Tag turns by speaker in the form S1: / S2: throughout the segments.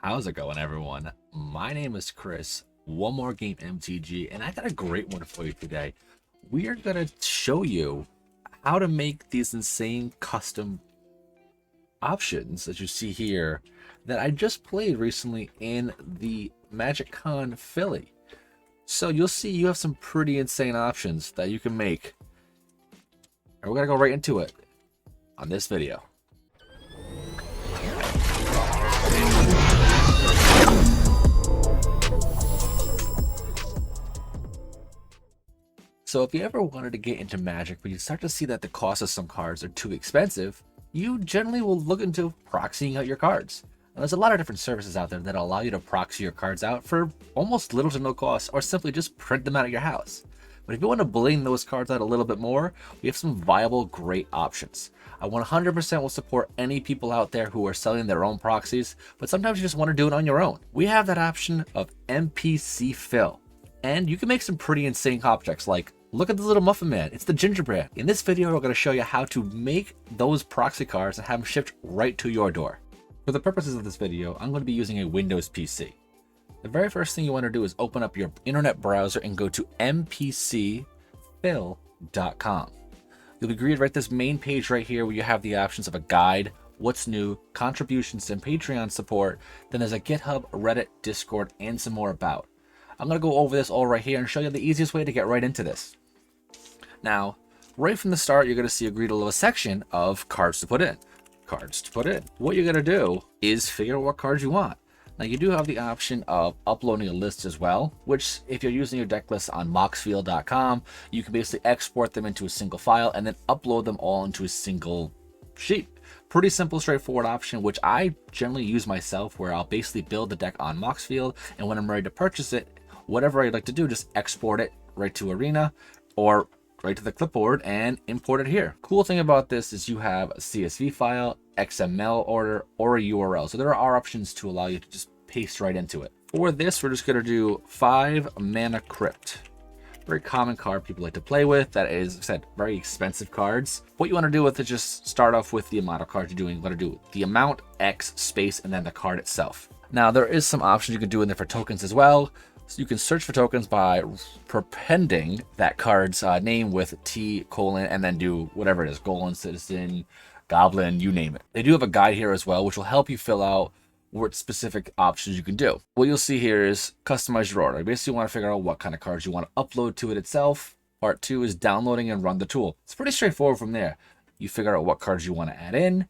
S1: How's it going, everyone? My name is Chris, One More Game MTG, and I got a great one for you today. We are going to show you how to make these insane custom options that you see here that I just played recently in the MagicCon Philly. So you'll see you have some pretty insane options that you can make. And we're going to go right into it on this video. So if you ever wanted to get into Magic, but you start to see that the cost of some cards are too expensive, you generally will look into proxying out your cards. And there's a lot of different services out there that allow you to proxy your cards out for almost little to no cost, or simply just print them out at your house. But if you want to bling those cards out a little bit more, we have some viable, great options. I 100% will support any people out there who are selling their own proxies, but sometimes you just want to do it on your own. We have that option of MPCFill. And you can make some pretty insane objects like, look at the little muffin man, it's the gingerbread. In this video, we're going to show you how to make those proxy cards and have them shipped right to your door. For the purposes of this video, I'm going to be using a Windows PC. The very first thing you want to do is open up your internet browser and go to MPCFill.com. You'll be greeted right this main page right here where you have the options of a guide, what's new, contributions, and Patreon support. Then there's a GitHub, Reddit, Discord, and some more about. I'm going to go over this all right here and show you the easiest way to get right into this. Now, right from the start, you're going to see a little section of cards to put in. Cards to put in. What you're going to do is figure out what cards you want. Now, you do have the option of uploading a list as well, which if you're using your deck list on magicthegathering.com, you can basically export them into a single file and then upload them all into a single sheet. Pretty simple, straightforward option, which I generally use myself, where I'll basically build the deck on MPCFill, and when I'm ready to purchase it, whatever I'd like to do, just export it right to Arena or right to the clipboard and import it here. Cool thing about this is you have a CSV file, XML order, or a URL. So there are options to allow you to just paste right into it. For this, we're just going to do 5 Mana Crypt. Very common card people like to play with. That is, like I said, very expensive cards. What you want to do with it, just start off with the amount of cards you're doing. You want to do the amount, X, space, and then the card itself. Now, there is some options you can do in there for tokens as well. So you can search for tokens by prepending that card's name with T, colon, and then do whatever it is, Golem, Citizen, Goblin, you name it. They do have a guide here as well, which will help you fill out what specific options you can do. What you'll see here is customize your order. You basically want to figure out what kind of cards you want to upload to it itself. Part 2 is downloading and run the tool. It's pretty straightforward from there. You figure out what cards you want to add in,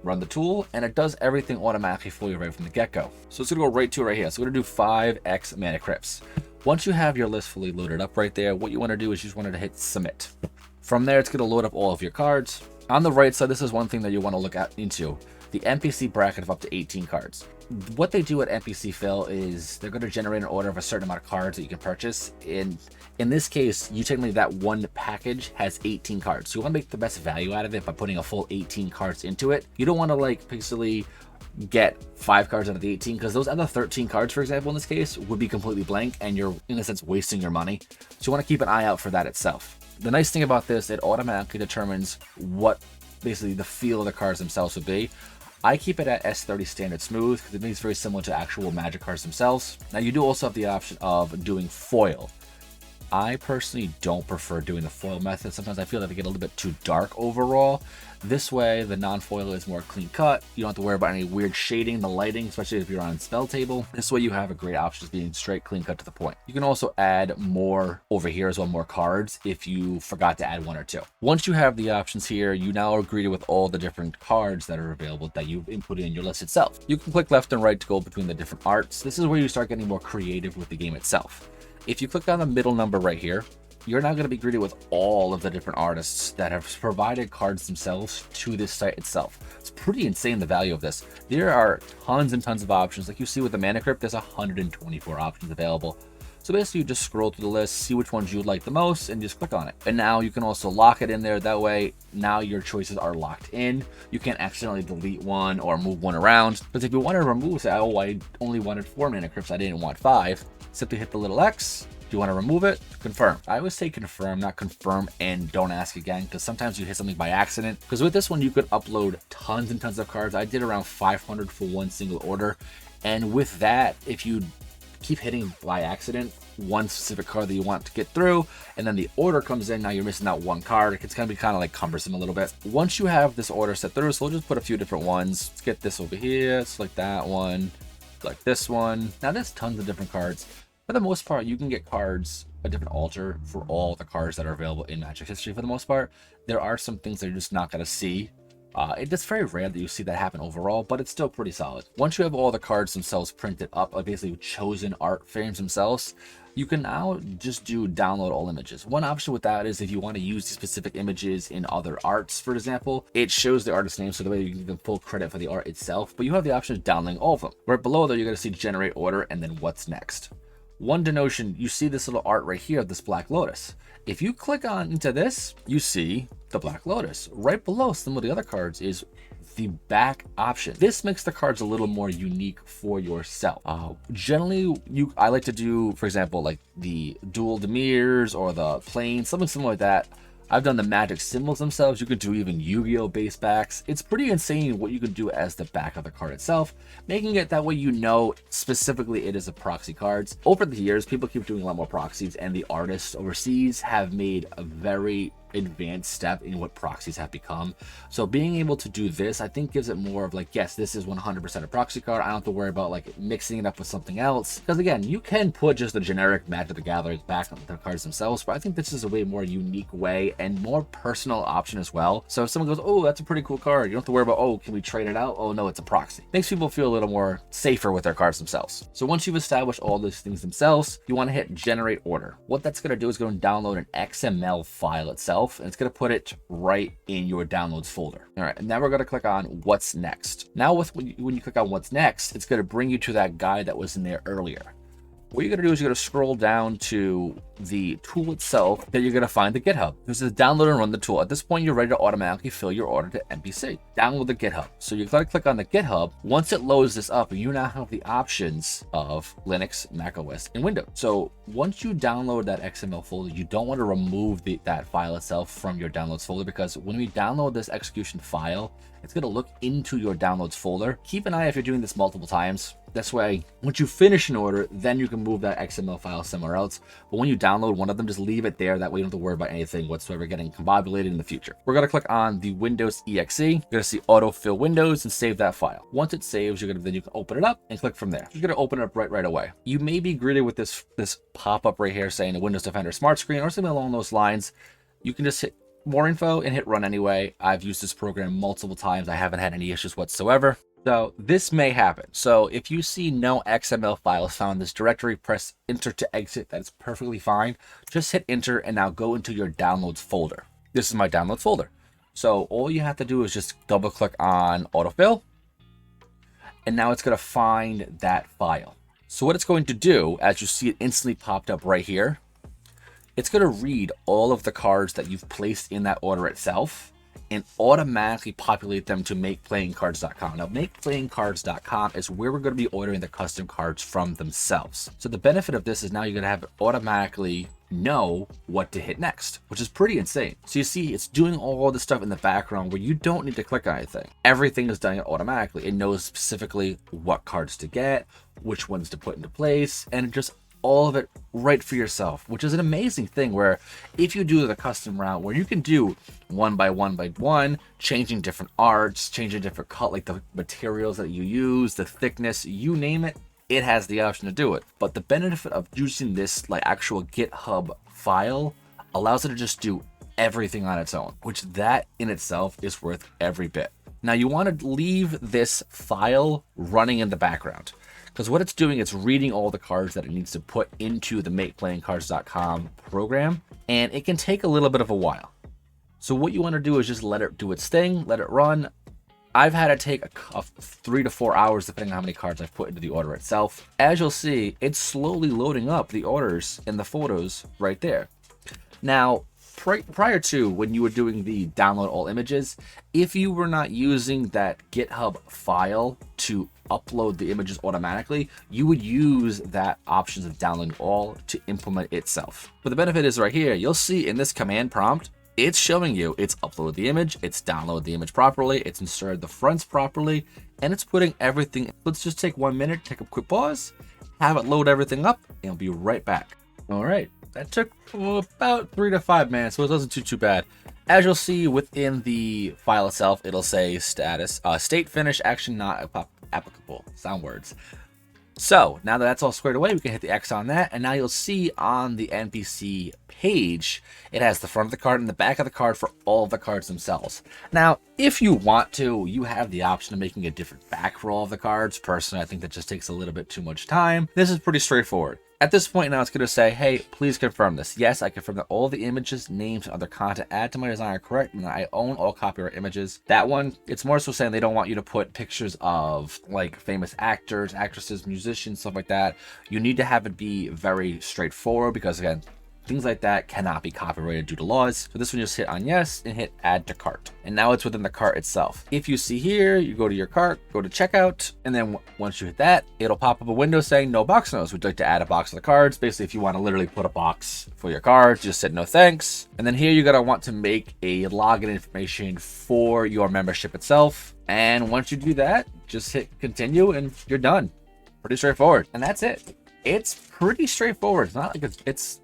S1: run the tool, and it does everything automatically for you right from the get-go. So it's gonna go right to it right here. So we're gonna do 5x Mana Crypts. Once you have your list fully loaded up right there, what you want to do is you just want to hit submit. From there, it's gonna load up all of your cards. On the right side, this is one thing that you want to look at into the NPC bracket of up to 18 cards. What they do at MPCFill is they're going to generate an order of a certain amount of cards that you can purchase. In this case, you technically, that one package has 18 cards. So you want to make the best value out of it by putting a full 18 cards into it. You don't want to like basically get 5 cards out of the 18, because those other 13 cards, for example, in this case, would be completely blank and you're in a sense wasting your money. So you want to keep an eye out for that itself. The nice thing about this, it automatically determines what basically the feel of the cards themselves would be. I keep it at S30 standard smooth because it makes it very similar to actual Magic cards themselves. Now, you do also have the option of doing foil. I personally don't prefer doing the foil method. Sometimes I feel that they get a little bit too dark overall. This way, the non-foil is more clean cut. You don't have to worry about any weird shading, the lighting, especially if you're on spell table. This way you have a great option of being straight, clean cut to the point. You can also add more over here as well, more cards, if you forgot to add 1 or 2. Once you have the options here, you now are greeted with all the different cards that are available that you've inputted in your list itself. You can click left and right to go between the different arts. This is where you start getting more creative with the game itself. If you click on the middle number right here, you're now going to be greeted with all of the different artists that have provided cards themselves to this site itself. It's pretty insane, the value of this. There are tons and tons of options. Like you see with the Mana Crypt, there's 124 options available. So basically, you just scroll through the list, see which ones you like the most, and just click on it. And now you can also lock it in there. That way, now your choices are locked in. You can't accidentally delete one or move one around. Because if you want to remove, say, oh, I only wanted 4 Mana Crypts, I didn't want 5, simply hit the little X, Do you want to remove it? Confirm. I always say confirm, not confirm and don't ask again, because sometimes you hit something by accident. Because with this one, you could upload tons and tons of cards. I did around 500 for one single order. And with that, if you keep hitting by accident one specific card that you want to get through, and then the order comes in, now you're missing out one card. It's going to be kind of like cumbersome a little bit. Once you have this order set through, so we'll just put a few different ones. Let's get this over here, select that one, like this one. Now there's tons of different cards. For the most part, you can get cards, a different altar for all the cards that are available in Magic history for the most part. There are some things that you're just not going to see. It's very rare that you see that happen overall, but it's still pretty solid. Once you have all the cards themselves printed up, like basically chosen art frames themselves, you can now just do download all images. One option with that is if you want to use these specific images in other arts, for example, it shows the artist's name so the way you can give them full credit for the art itself, but you have the option of downloading all of them. Right below there, you're going to see generate order and then what's next. One denotion, you see this little art right here of this Black Lotus. If you click on into this, you see the Black Lotus. Right below some of the other cards is the back option. This makes the cards a little more unique for yourself. Generally, I like to do, for example, like the dual Demirs or the planes, something similar like that. I've done the magic symbols themselves. You could do even Yu-Gi-Oh base backs. It's pretty insane what you can do as the back of the card itself, making it that way you know specifically it is a proxy cards. Over the years, people keep doing a lot more proxies, and the artists overseas have made a very advanced step in what proxies have become. So being able to do this, I think gives it more of like, yes, this is 100% a proxy card. I don't have to worry about like mixing it up with something else. Because again, you can put just the generic Magic the Gathering back on the cards themselves, but I think this is a way more unique way and more personal option as well. So if someone goes, oh, that's a pretty cool card, you don't have to worry about, oh, can we trade it out? Oh no, it's a proxy. Makes people feel a little more safer with their cards themselves. So once you've established all those things themselves, you want to hit generate order. What that's going to do is go and download an XML file itself, and it's going to put it right in your downloads folder. All right, and now we're going to click on what's next. Now when you click on what's next, it's going to bring you to that guide that was in there earlier. What you're going to do is you're going to scroll down to the tool itself, that you're going to find the GitHub. This is download and run the tool. At this point, you're ready to automatically fill your order to MPC. Download the GitHub. So you're going to click on the GitHub. Once it loads this up, you now have the options of Linux, Mac OS, and Windows. So once you download that XML folder, you don't want to remove that file itself from your downloads folder, because when we download this execution file, it's going to look into your downloads folder. Keep an eye if you're doing this multiple times. This way, once you finish an order, then you can move that XML file somewhere else. But when you download one of them, just leave it there. That way you don't have to worry about anything whatsoever getting combobulated in the future. We're going to click on the Windows EXE. You're going to see autofill Windows and save that file. Once it saves, then you can open it up and click from there. You're going to open it up right away. You may be greeted with this pop-up right here saying the Windows Defender Smart Screen or something along those lines. You can just hit more info and hit run anyway. I've used this program multiple times. I haven't had any issues whatsoever. So this may happen. So if you see no XML files found in this directory, press enter to exit. That's perfectly fine. Just hit enter and now go into your downloads folder. This is my downloads folder. So all you have to do is just double click on autofill. And now it's going to find that file. So what it's going to do, as you see it instantly popped up right here, it's going to read all of the cards that you've placed in that order itself and automatically populate them to makeplayingcards.com. Now, makeplayingcards.com is where we're going to be ordering the custom cards from themselves. So the benefit of this is now you're going to have it automatically know what to hit next, which is pretty insane. So you see, it's doing all this stuff in the background where you don't need to click on anything. Everything is done automatically. It knows specifically what cards to get, which ones to put into place, and just all of it right for yourself, which is an amazing thing where if you do the custom route where you can do one by one, changing different arts, changing different cut, like the materials that you use, the thickness, you name it, it has the option to do it. But the benefit of using this like actual GitHub file allows it to just do everything on its own, which that in itself is worth every bit. Now you want to leave this file running in the background, because what it's doing, it's reading all the cards that it needs to put into the makeplayingcards.com program, and it can take a little bit of a while. So what you want to do is just let it do its thing, let it run. I've had it take a 3 to 4 hours, depending on how many cards I've put into the order itself. As you'll see, it's slowly loading up the orders and the photos right there. Now, prior to when you were doing the download all images, if you were not using that GitHub file to upload the images automatically, you would use that options of downloading all to implement itself. But the benefit is right here, you'll see in this command prompt, it's showing you it's uploaded the image, it's downloaded the image properly, it's inserted the fronts properly, and it's putting everything. Let's just take 1 minute, take a quick pause, have it load everything up, and we'll be right back. All right, that took about 3 to 5 minutes, so it wasn't too bad. As you'll see within the file itself, it'll say status, state finish, action not applicable, sound words. So now that that's all squared away, we can hit the X on that, and now you'll see on the NPC page, it has the front of the card and the back of the card for all of the cards themselves. Now, if you want to, you have the option of making a different back for all of the cards. Personally, I think that just takes a little bit too much time. This is pretty straightforward. At this point now, it's going to say, hey, please confirm this. Yes, I confirm that all the images, names, and other content added to my design are correct, and that I own all copyright images. That one, it's more so saying they don't want you to put pictures of like famous actors, actresses, musicians, stuff like that. You need to have it be very straightforward because, again, things like that cannot be copyrighted due to laws. So this one, just hit on yes and hit add to cart. And now it's within the cart itself. If you see here, you go to your cart, go to checkout, and then once you hit that, it'll pop up a window saying no box notes. Would you like to add a box of the cards? Basically, if you want to literally put a box for your cards, just said no thanks. And then here you're gonna want to make a login information for your membership itself. And once you do that, just hit continue and you're done. Pretty straightforward. And that's it. It's pretty straightforward. It's not like it's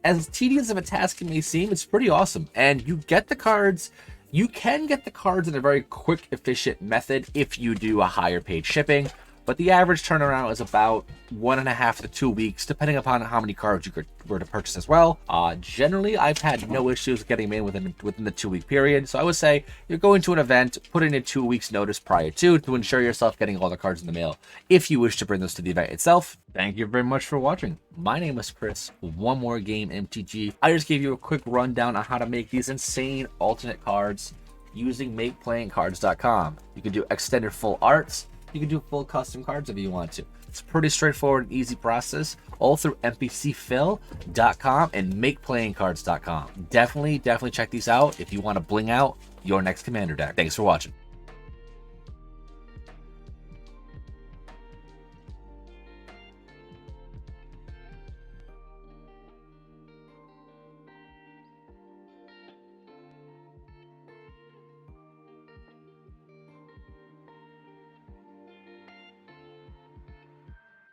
S1: as tedious of a task it may seem. It's pretty awesome. And you get the cards. You can get the cards in a very quick, efficient method if you do a higher paid shipping. But the average turnaround is about 1.5 to 2 weeks, depending upon how many cards you were to purchase as well. Generally, I've had no issues getting them in within the 2-week period. So I would say you're going to an event, put in a 2 weeks notice prior to ensure yourself getting all the cards in the mail if you wish to bring those to the event itself. Thank you very much for watching. My name is Chris, One More Game MTG. I just gave you a quick rundown on how to make these insane alternate cards using MakePlayingCards.com. You can do extended full arts. You can do full custom cards if you want to. It's a pretty straightforward and easy process, all through MPCFill.com and MakePlayingCards.com. Definitely check these out if you want to bling out your next commander deck. Thanks for watching.